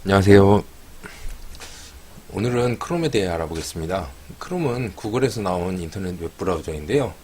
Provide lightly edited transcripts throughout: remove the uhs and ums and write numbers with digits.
안녕하세요. 오늘은 크롬에 대해 알아보겠습니다. 크롬은 구글에서 나온 인터넷 웹브라우저인데요.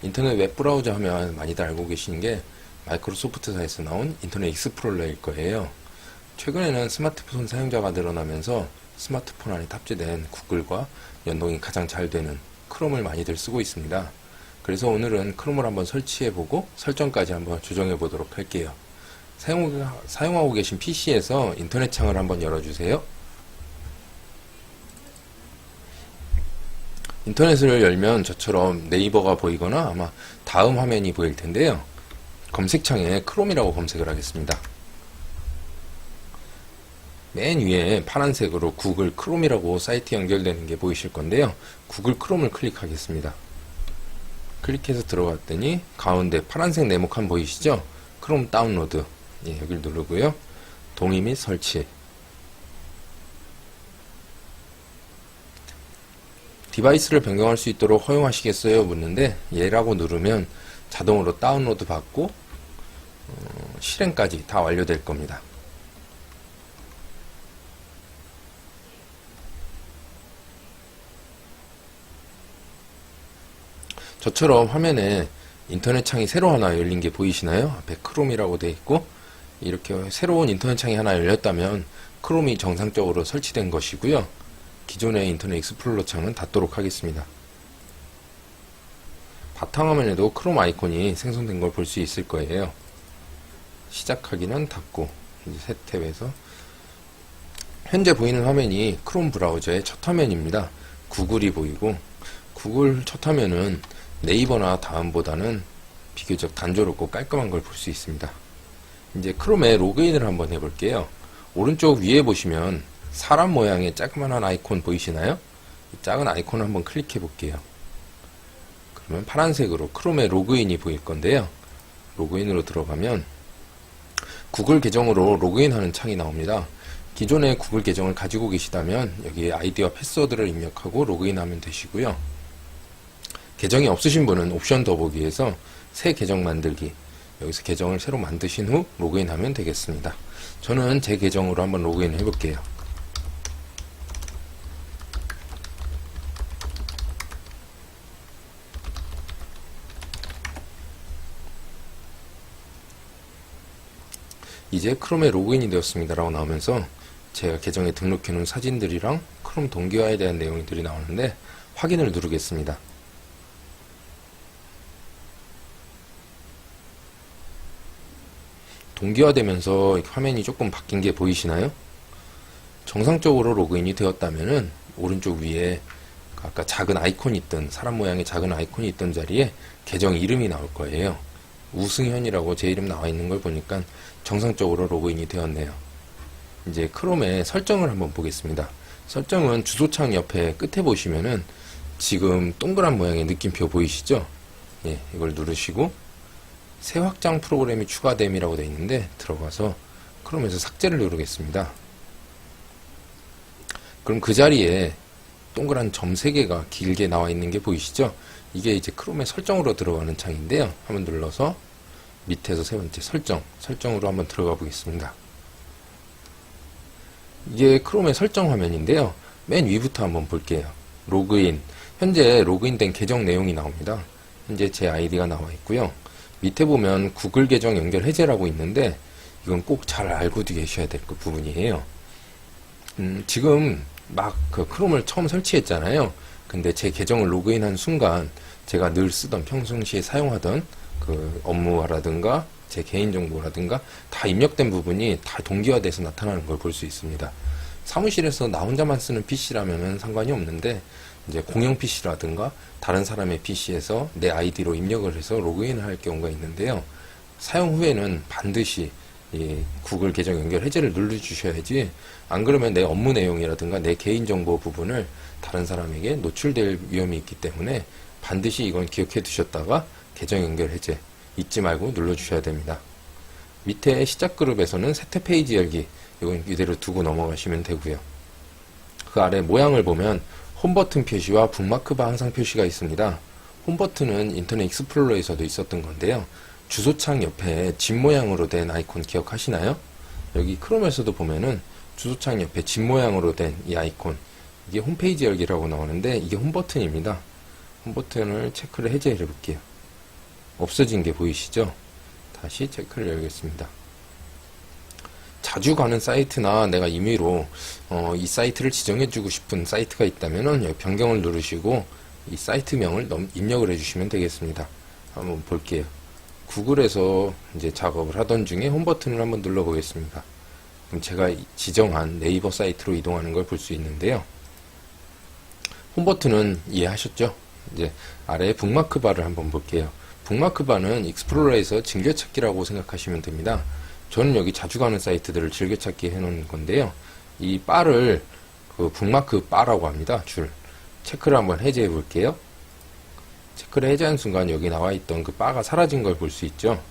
인터넷 웹브라우저 하면 많이들 알고 계시는 게 마이크로소프트사에서 나온 인터넷 익스플로러일 거예요. 최근에는 스마트폰 사용자가 늘어나면서 스마트폰 안에 탑재된 구글과 연동이 가장 잘 되는 크롬을 많이들 쓰고 있습니다. 그래서 오늘은 크롬을 한번 설치해보고 설정까지 한번 조정해보도록 할게요. 사용하고 계신 PC에서 인터넷 창을 한번 열어주세요. 인터넷을 열면 저처럼 네이버가 보이거나 아마 다음 화면이 보일 텐데요. 검색창에 크롬이라고 검색을 하겠습니다. 맨 위에 파란색으로 구글 크롬이라고 사이트 연결되는 게 보이실 건데요. 구글 크롬을 클릭하겠습니다. 클릭해서 들어갔더니 가운데 파란색 네모칸 보이시죠? 크롬 다운로드. 여기를 누르고요. 동의 및 설치. 디바이스를 변경할 수 있도록 허용하시겠어요? 묻는데 얘라고 누르면 자동으로 다운로드 받고 실행까지 다 완료될 겁니다. 저처럼 화면에 인터넷 창이 새로 하나 열린 게 보이시나요? 앞에 크롬이라고 되어 있고 이렇게 새로운 인터넷 창이 하나 열렸다면 크롬이 정상적으로 설치된 것이고요. 기존의 인터넷 익스플로러 창은 닫도록 하겠습니다. 바탕화면에도 크롬 아이콘이 생성된 걸 볼 수 있을 거예요. 시작하기는 닫고 이제 새 탭에서 현재 보이는 화면이 크롬 브라우저의 첫 화면입니다. 구글이 보이고 구글 첫 화면은 네이버나 다음보다는 비교적 단조롭고 깔끔한 걸 볼 수 있습니다. 이제 크롬에 로그인을 한번 해볼게요. 오른쪽 위에 보시면 사람 모양의 자그마한 아이콘 보이시나요? 이 작은 아이콘을 한번 클릭해 볼게요. 그러면 파란색으로 크롬에 로그인이 보일 건데요. 로그인으로 들어가면 구글 계정으로 로그인하는 창이 나옵니다. 기존의 구글 계정을 가지고 계시다면 여기에 아이디와 패스워드를 입력하고 로그인하면 되시고요. 계정이 없으신 분은 옵션 더보기에서 새 계정 만들기, 여기서 계정을 새로 만드신 후 로그인하면 되겠습니다. 저는 제 계정으로 한번 로그인 해볼게요. 이제 크롬에 로그인이 되었습니다 라고 나오면서 제가 계정에 등록해 놓은 사진들이랑 크롬 동기화에 대한 내용들이 나오는데 확인을 누르겠습니다. 동기화되면서 화면이 조금 바뀐 게 보이시나요? 정상적으로 로그인이 되었다면은 오른쪽 위에 아까 작은 아이콘이 있던 사람 모양의 작은 아이콘이 있던 자리에 계정 이름이 나올 거예요. 우승현이라고 제 이름 나와 있는 걸 보니까 정상적으로 로그인이 되었네요. 이제 크롬의 설정을 한번 보겠습니다. 설정은 주소창 옆에 끝에 보시면은 지금 동그란 모양의 느낌표 보이시죠? 이걸 누르시고 새 확장 프로그램이 추가됨이라고 되어 있는데 들어가서 크롬에서 삭제를 누르겠습니다. 그럼 그 자리에 동그란 점 3개가 길게 나와 있는 게 보이시죠? 이게 이제 크롬의 설정으로 들어가는 창인데요. 한번 눌러서 밑에서 세 번째 설정으로 한번 들어가 보겠습니다. 이게 크롬의 설정 화면인데요. 맨 위부터 한번 볼게요. 로그인. 현재 로그인된 계정 내용이 나옵니다. 현재 제 아이디가 나와 있고요. 밑에 보면 구글 계정 연결 해제라고 있는데 이건 꼭 잘 알고 계셔야 될 그 부분이에요. 지금 막 그 크롬을 처음 설치했잖아요. 근데 제 계정을 로그인한 순간 제가 늘 쓰던 평상시에 사용하던 그 업무라든가 제 개인정보라든가 다 입력된 부분이 다 동기화돼서 나타나는 걸 볼 수 있습니다. 사무실에서 나 혼자만 쓰는 PC라면 상관이 없는데 이제 공용 PC라든가 다른 사람의 PC에서 내 아이디로 입력을 해서 로그인을 할 경우가 있는데요. 사용 후에는 반드시 이 구글 계정 연결 해제를 눌러주셔야지 안 그러면 내 업무 내용이라든가 내 개인정보 부분을 다른 사람에게 노출될 위험이 있기 때문에 반드시 이건 기억해 두셨다가 계정 연결 해제 잊지 말고 눌러주셔야 됩니다. 밑에 시작 그룹에서는 세트 페이지 열기 이건 이대로 두고 넘어가시면 되고요. 그 아래 모양을 보면 홈 버튼 표시와 북마크바 항상 표시가 있습니다. 홈 버튼은 인터넷 익스플로러에서도 있었던 건데요. 주소창 옆에 집 모양으로 된 아이콘 기억하시나요? 여기 크롬에서도 보면은 주소창 옆에 집 모양으로 된 이 아이콘, 이게 홈페이지 열기라고 나오는데 이게 홈 버튼입니다. 홈 버튼을 체크를 해제해 볼게요. 없어진 게 보이시죠? 다시 체크를 열겠습니다. 자주 가는 사이트나 내가 임의로 이 사이트를 지정해주고 싶은 사이트가 있다면은 여기 변경을 누르시고 이 사이트명을 입력을 해주시면 되겠습니다. 한번 볼게요. 구글에서 이제 작업을 하던 중에 홈 버튼을 한번 눌러보겠습니다. 그럼 제가 지정한 네이버 사이트로 이동하는 걸 볼 수 있는데요. 홈 버튼은 이해하셨죠? 이제 아래에 북마크 바를 한번 볼게요. 북마크 바는 익스플로러에서 즐겨찾기라고 생각하시면 됩니다. 저는 여기 자주 가는 사이트들을 즐겨찾기 해놓은 건데요. 이 바를 그 북마크 바라고 합니다. 줄. 체크를 한번 해제해 볼게요. 체크를 해제한 순간 여기 나와 있던 그 바가 사라진 걸 볼 수 있죠.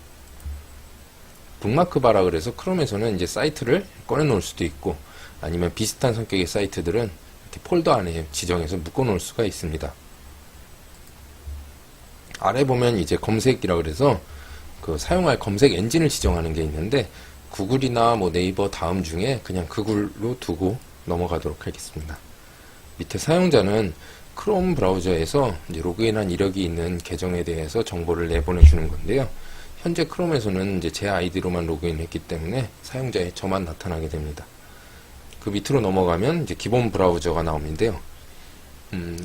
북마크 바라 그래서 크롬에서는 이제 사이트를 꺼내 놓을 수도 있고 아니면 비슷한 성격의 사이트들은 이렇게 폴더 안에 지정해서 묶어 놓을 수가 있습니다. 아래 보면 이제 검색이라 그래서 그 사용할 검색 엔진을 지정하는 게 있는데 구글이나 뭐 네이버 다음 중에 그냥 구글로 두고 넘어가도록 하겠습니다. 밑에 사용자는 크롬 브라우저에서 이제 로그인한 이력이 있는 계정에 대해서 정보를 내보내주는 건데요. 현재 크롬에서는 이제 제 아이디로만 로그인했기 때문에 사용자의 저만 나타나게 됩니다. 그 밑으로 넘어가면 이제 기본 브라우저가 나오는데요.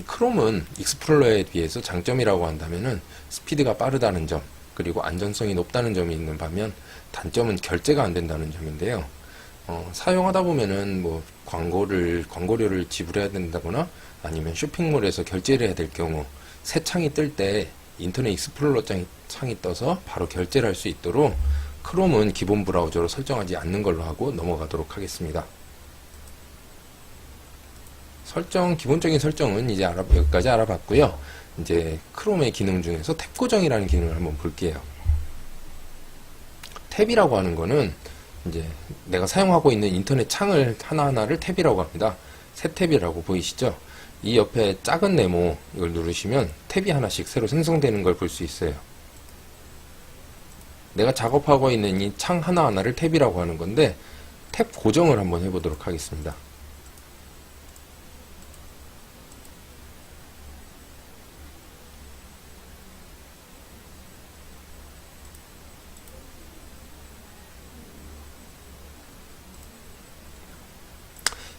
크롬은 익스플로러에 비해서 장점이라고 한다면은 스피드가 빠르다는 점, 그리고 안전성이 높다는 점이 있는 반면 단점은 결제가 안 된다는 점인데요. 사용하다 보면은 뭐 광고료를 지불해야 된다거나 아니면 쇼핑몰에서 결제를 해야 될 경우 새 창이 뜰 때 인터넷 익스플로러 창이 떠서 바로 결제를 할 수 있도록 크롬은 기본 브라우저로 설정하지 않는 걸로 하고 넘어가도록 하겠습니다. 기본적인 설정은 이제 여기까지 알아봤고요. 이제 크롬의 기능 중에서 탭 고정이라는 기능을 한번 볼게요. 탭이라고 하는 거는 이제 내가 사용하고 있는 인터넷 창을 하나하나를 탭이라고 합니다. 새 탭이라고 보이시죠? 이 옆에 작은 네모 이걸 누르시면 탭이 하나씩 새로 생성되는 걸 볼 수 있어요. 내가 작업하고 있는 이 창 하나하나를 탭이라고 하는 건데 탭 고정을 한번 해보도록 하겠습니다.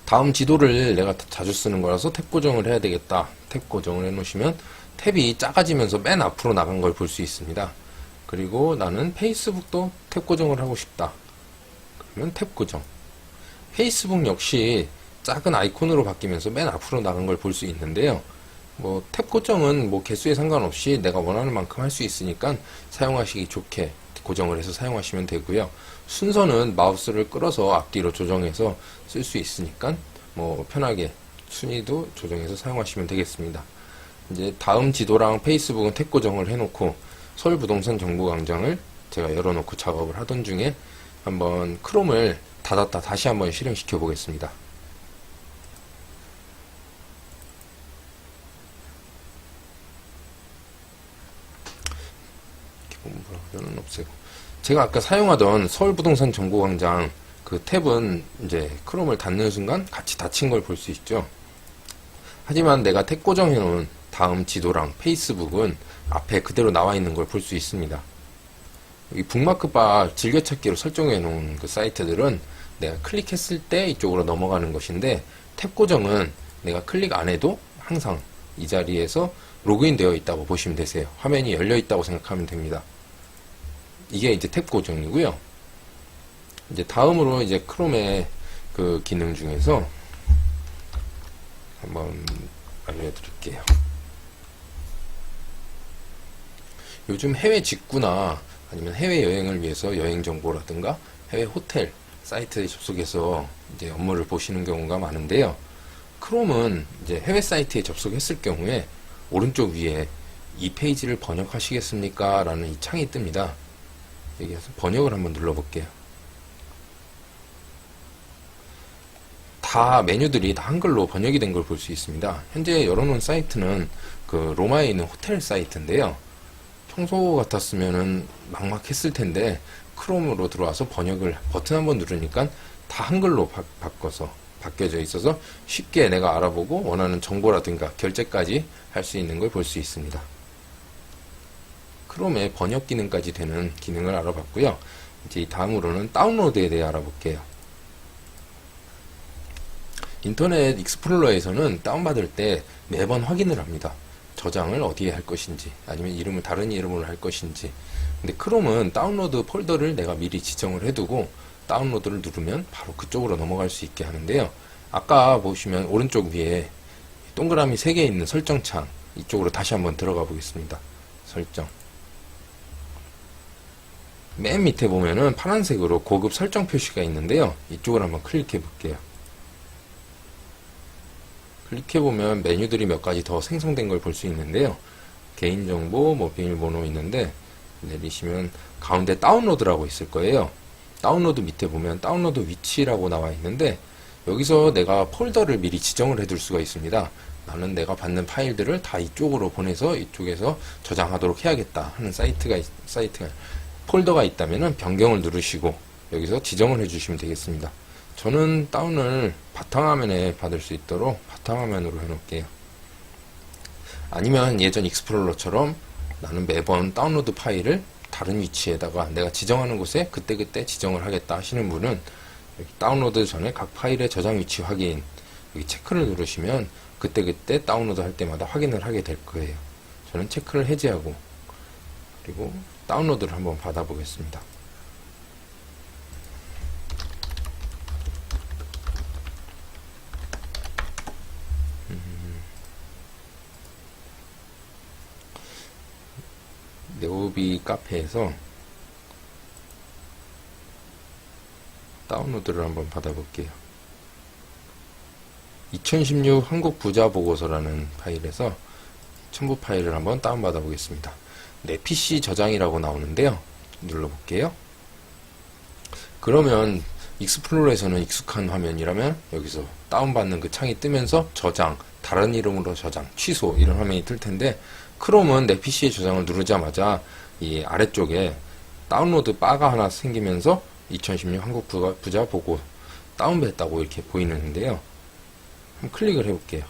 다음 지도를 내가 자주 쓰는 거라서 탭 고정을 해야 되겠다. 탭 고정을 해 놓으시면 탭이 작아지면서 맨 앞으로 나간 걸 볼 수 있습니다. 그리고 나는 페이스북도 탭 고정을 하고 싶다. 그러면 탭 고정. 페이스북 역시 작은 아이콘으로 바뀌면서 맨 앞으로 나간 걸 볼 수 있는데요. 뭐 탭 고정은 뭐 개수에 상관없이 내가 원하는 만큼 할 수 있으니까 사용하시기 좋게 고정을 해서 사용하시면 되고요. 순서는 마우스를 끌어서 앞뒤로 조정해서 쓸 수 있으니까 뭐 편하게 순위도 조정해서 사용하시면 되겠습니다. 이제 다음 지도랑 페이스북은 탭 고정을 해놓고 서울부동산 정보광장을 제가 열어놓고 작업을 하던 중에 한번 크롬을 닫았다 다시 한번 실행시켜 보겠습니다. 기본 브라우저는 없애고 제가 아까 사용하던 서울부동산 정보광장 그 탭은 이제 크롬을 닫는 순간 같이 닫힌 걸 볼 수 있죠. 하지만 내가 탭 고정해 놓은 다음 지도랑 페이스북은 앞에 그대로 나와 있는 걸 볼 수 있습니다. 이 북마크 바 즐겨찾기로 설정해 놓은 그 사이트들은 내가 클릭했을 때 이쪽으로 넘어가는 것인데 탭 고정은 내가 클릭 안 해도 항상 이 자리에서 로그인 되어 있다고 보시면 되세요. 화면이 열려 있다고 생각하면 됩니다. 이게 이제 탭 고정이고요. 이제 다음으로 이제 크롬의 그 기능 중에서 한번 알려드릴게요. 요즘 해외 직구나 아니면 해외 여행을 위해서 여행 정보라든가 해외 호텔 사이트에 접속해서 이제 업무를 보시는 경우가 많은데요. 크롬은 이제 해외 사이트에 접속했을 경우에 오른쪽 위에 이 페이지를 번역하시겠습니까? 라는 이 창이 뜹니다. 여기에서 번역을 한번 눌러볼게요. 다 메뉴들이 다 한글로 번역이 된 걸 볼 수 있습니다. 현재 열어놓은 사이트는 그 로마에 있는 호텔 사이트인데요. 평소 같았으면은 막막했을 텐데 크롬으로 들어와서 번역을 버튼 한번 누르니까 다 한글로 바꿔서 바뀌어져 있어서 쉽게 내가 알아보고 원하는 정보라든가 결제까지 할 수 있는 걸 볼 수 있습니다. 크롬의 번역 기능까지 되는 기능을 알아봤고요. 이제 다음으로는 다운로드에 대해 알아볼게요. 인터넷 익스플로러에서는 다운받을 때 매번 확인을 합니다. 저장을 어디에 할 것인지, 아니면 이름을 다른 이름으로 할 것인지. 근데 크롬은 다운로드 폴더를 내가 미리 지정을 해두고 다운로드를 누르면 바로 그쪽으로 넘어갈 수 있게 하는데요. 아까 보시면 오른쪽 위에 동그라미 3개 있는 설정창, 이쪽으로 다시 한번 들어가 보겠습니다. 설정. 맨 밑에 보면은 파란색으로 고급 설정 표시가 있는데요. 이쪽을 한번 클릭해 볼게요. 클릭해보면 메뉴들이 몇 가지 더 생성된 걸 볼 수 있는데요. 개인정보, 비밀번호 있는데, 내리시면 가운데 다운로드라고 있을 거예요. 다운로드 밑에 보면 다운로드 위치라고 나와 있는데, 여기서 내가 폴더를 미리 지정을 해둘 수가 있습니다. 나는 내가 받는 파일들을 다 이쪽으로 보내서 이쪽에서 저장하도록 해야겠다 하는 폴더가 있다면 변경을 누르시고 여기서 지정을 해주시면 되겠습니다. 저는 다운을 바탕화면에 받을 수 있도록 바탕화면으로 해놓을게요. 아니면 예전 익스플로러처럼 나는 매번 다운로드 파일을 다른 위치에다가 내가 지정하는 곳에 그때그때 지정을 하겠다 하시는 분은 여기 다운로드 전에 각 파일의 저장 위치 확인, 여기 체크를 누르시면 그때그때 다운로드 할 때마다 확인을 하게 될 거예요. 저는 체크를 해제하고 그리고 다운로드를 한번 받아보겠습니다. 네오비 카페에서 다운로드를 한번 받아볼게요. 2016 한국 부자 보고서라는 파일에서 첨부 파일을 한번 다운받아 보겠습니다. 내 PC 저장이라고 나오는데요. 눌러볼게요. 그러면 익스플로러에서는 익숙한 화면이라면 여기서 다운받는 그 창이 뜨면서 저장, 다른 이름으로 저장, 취소 이런 화면이 뜰 텐데 크롬은 내 PC에 저장을 누르자마자 이 아래쪽에 다운로드 바가 하나 생기면서 2016 한국 부자 보고 다운됐다고 이렇게 보이는데요. 한번 클릭을 해볼게요.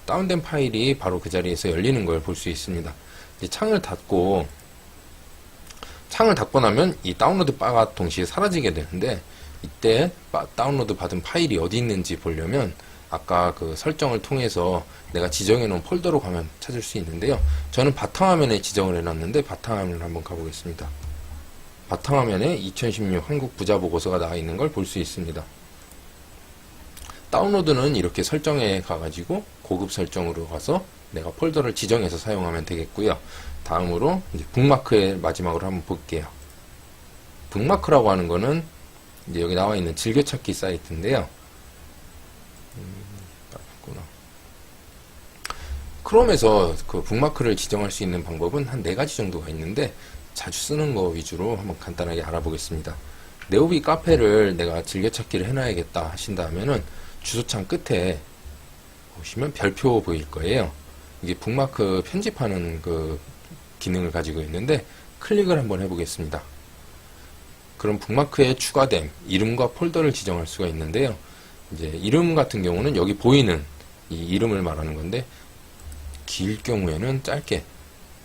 다운된 파일이 바로 그 자리에서 열리는 걸 볼 수 있습니다. 이제 창을 닫고 나면 이 다운로드 바가 동시에 사라지게 되는데 이때 다운로드 받은 파일이 어디 있는지 보려면 아까 그 설정을 통해서 내가 지정해 놓은 폴더로 가면 찾을 수 있는데요. 저는 바탕화면에 지정을 해놨는데 바탕화면을 한번 가보겠습니다. 바탕화면에 2016 한국 부자 보고서가 나와 있는 걸 볼 수 있습니다. 다운로드는 이렇게 설정에 가가지고 고급 설정으로 가서 내가 폴더를 지정해서 사용하면 되겠고요. 다음으로 이제 북마크의 마지막으로 한번 볼게요. 북마크라고 하는 거는 이제 여기 나와 있는 즐겨찾기 사이트인데요. 크롬에서 그 북마크를 지정할 수 있는 방법은 한 4가지 정도가 있는데 자주 쓰는 거 위주로 한번 간단하게 알아보겠습니다. 네오비 카페를 내가 즐겨찾기를 해놔야겠다 하신다면은 주소창 끝에 보시면 별표 보일 거예요. 이게 북마크 편집하는 그 기능을 가지고 있는데 클릭을 한번 해보겠습니다. 그럼 북마크에 추가됨 이름과 폴더를 지정할 수가 있는데요. 이제 이름 같은 경우는 여기 보이는 이 이름을 말하는 건데 길 경우에는 짧게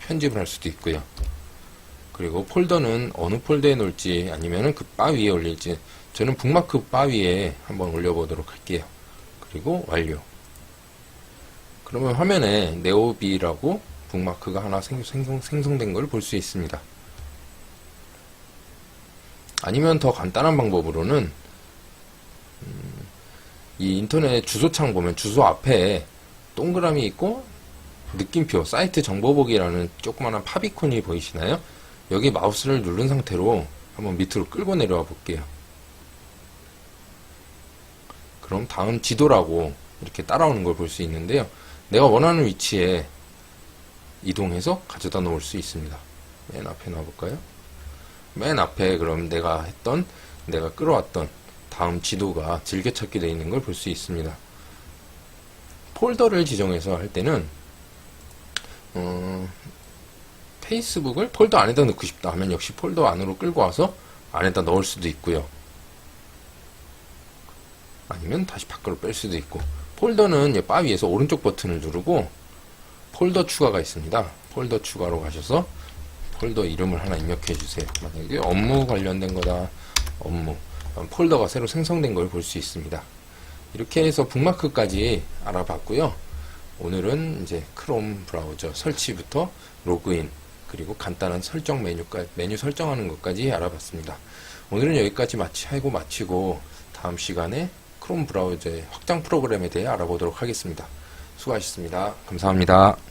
편집을 할 수도 있고요. 그리고 폴더는 어느 폴더에 놓을지 아니면은 그 바 위에 올릴지 저는 북마크 바 위에 한번 올려보도록 할게요. 그리고 완료. 그러면 화면에 네오비라고 북마크가 하나 생성된 걸 볼 수 있습니다. 아니면 더 간단한 방법으로는 이 인터넷 주소창 보면 주소 앞에 동그라미 있고 느낌표, 사이트 정보보기라는 조그마한 팝이콘이 보이시나요? 여기 마우스를 누른 상태로 한번 밑으로 끌고 내려와 볼게요. 그럼 다음 지도라고 이렇게 따라오는 걸 볼 수 있는데요. 내가 원하는 위치에 이동해서 가져다 놓을 수 있습니다. 맨 앞에 놔볼까요? 맨 앞에 그럼 내가 끌어왔던 다음 지도가 즐겨찾기 되어 있는 걸 볼 수 있습니다. 폴더를 지정해서 할 때는 페이스북을 폴더 안에다 넣고 싶다 하면 역시 폴더 안으로 끌고 와서 안에다 넣을 수도 있고요. 아니면 다시 밖으로 뺄 수도 있고, 폴더는 바 위에서 오른쪽 버튼을 누르고 폴더 추가가 있습니다. 폴더 추가로 가셔서 폴더 이름을 하나 입력해 주세요. 만약에 업무 관련된 거다, 업무, 폴더가 새로 생성된 걸 볼 수 있습니다. 이렇게 해서 북마크까지 알아봤고요. 오늘은 이제 크롬 브라우저 설치부터 로그인, 그리고 간단한 설정 메뉴 설정하는 것까지 알아봤습니다. 오늘은 여기까지 마치고 다음 시간에 크롬 브라우저의 확장 프로그램에 대해 알아보도록 하겠습니다. 수고하셨습니다. 감사합니다.